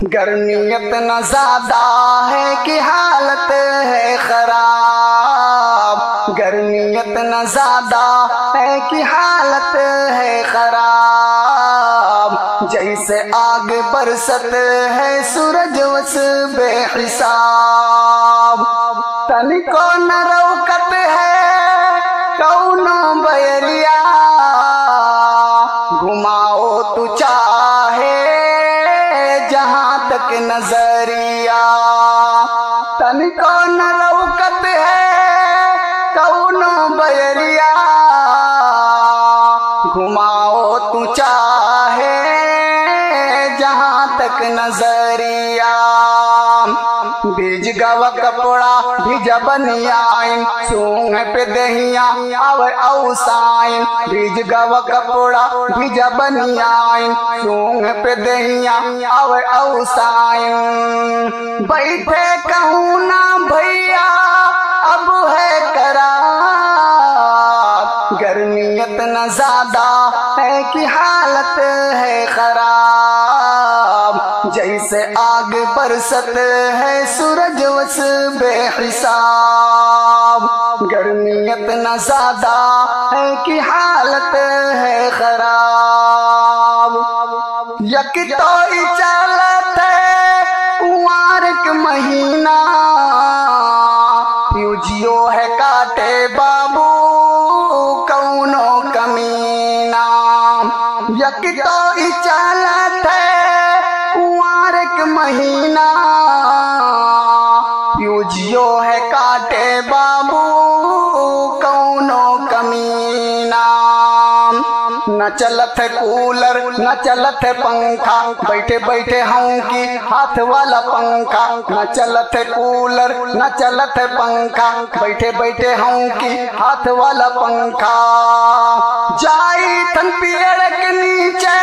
गर्मी इतना ज्यादा है कि हालत है खराब। गर्मी इतना ज्यादा है कि हालत है खराब। जैसे आग बरसत है सूरज वस बेहिसाब। तनिको न रौकत है कौनो बयरिया, घुमाओ तू चाहे जहां तक नजरिया। तनिको न रौकत है कौनो बयरिया, घुमाओ तू चाहे जहां तक नजरिया। भीज गवा कपड़ा भिजा बनियाइन, सूंघ पे दहिया आवे औसाइन। भीज गवा कपड़ा भिजा बनियाइन, सूंघ पे दहिया आवे औसाइन। बैठे कहूँ ना भैया अब है करार। गर्मी इतना ज्यादा है कि हालत है खराब। जैसे आग बरसत है सूरज वस बेहिसाब। गर्मी इतना ज्यादा है कि हालत है खराब। यक तो चलत है कुंवार के महीना, फ्यूजियो है काटे बाबू कौनो कमीना। यक तो चलत है कुंवार के महीना, फ्यूजियो है काटे बाबू कौनो कमीना। न चलत है कूलर न चलत है पंखा, बैठे बैठे हूँ की हाथ वाला पंखा। न चलत है कूलर न चलत है पंखा, बैठे बैठे हूँ की हाथ वाला पंखा। जाई थन पेड़ के नीचे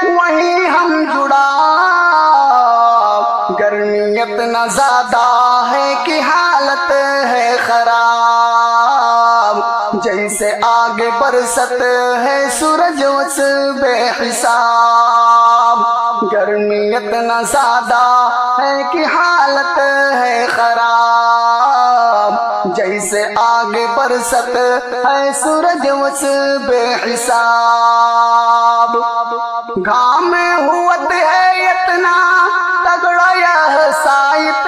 वहीं हम जुड़ा। गर्मी इतना ज्यादा है कि हालत है खराब। जैसे आग बरसत है सूरज वस बेहिसाब। गर्मी इतना ज्यादा है कि हालत है खराब। जैसे आग बरसत है सूरज वस बेहिसाब। घाम हुवत है इतना तगड़ा यह साइत,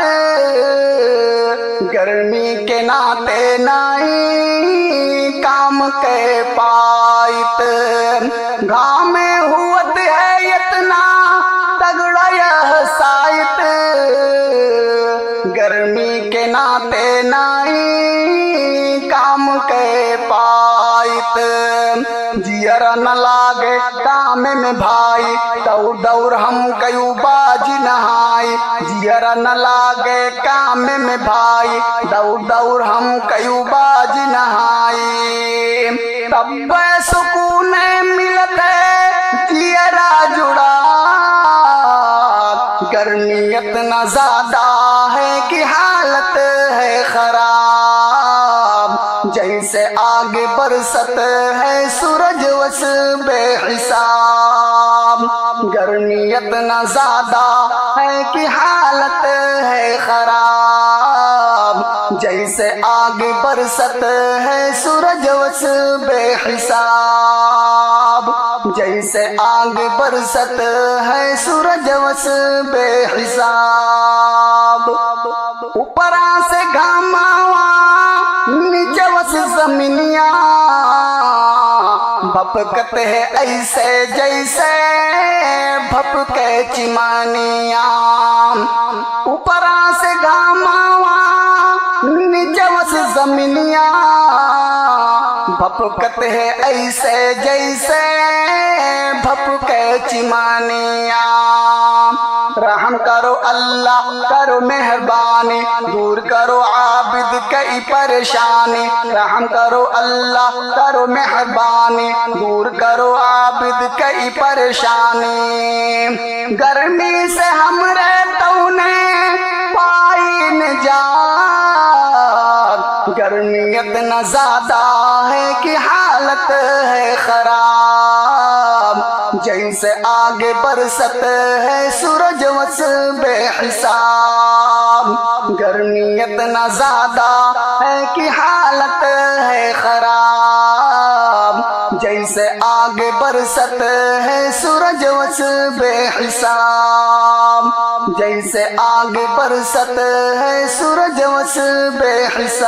गर्मी के नाते नाई काम के पाइत। घाम हुवत है इतना तगड़ा यह साइत, गर्मी के नाते नाई काम के पाइत। जियरा न लागे काम में भाई, दौड़ दौड़ हम कयू बाजी नहाई। जियरा न लागे काम में भाई, दौड़ दौड़ हम कयू बाजी नहाई। तब सुकून मिलत है जियरा जुड़ा। गर्मी इतना ज्यादा है कि हालत है खराब। जैसे आग बरसत है सूरज वस बेहिसाब। गर्मी इतना ज्यादा है कि हालत है खराब। जैसे आग बरसत है सूरज वस बेहिसाब। जैसे आग बरसत है सूरज वस बेहिसाब। ऊपरा से घामावा नीचे वस जमीनिया, भपकत है ऐसे जैसे भपके चिमानिया। ऊपरा से घामावा नीचे वस जमीनिया, भपकत है ऐसे जैसे भपके चिमानिया। रहम करो अल्लाह करो मेहरबानी, दूर करो आबिद की परेशानी। रहम करो अल्लाह करो मेहरबानी, दूर करो आबिद की परेशानी। गर्मी से हमरे तौने पाई निजात। गर्मी इतना ज्यादा है कि हालत है खराब। जैसे आगे बरसत है सूरज वस इतना ज्यादा है कि हालत है खराब। जैसे आग बरसत है सूरज वस बेहिसाब, जैसे आग बरसत है सूरज वस बेहिसाब।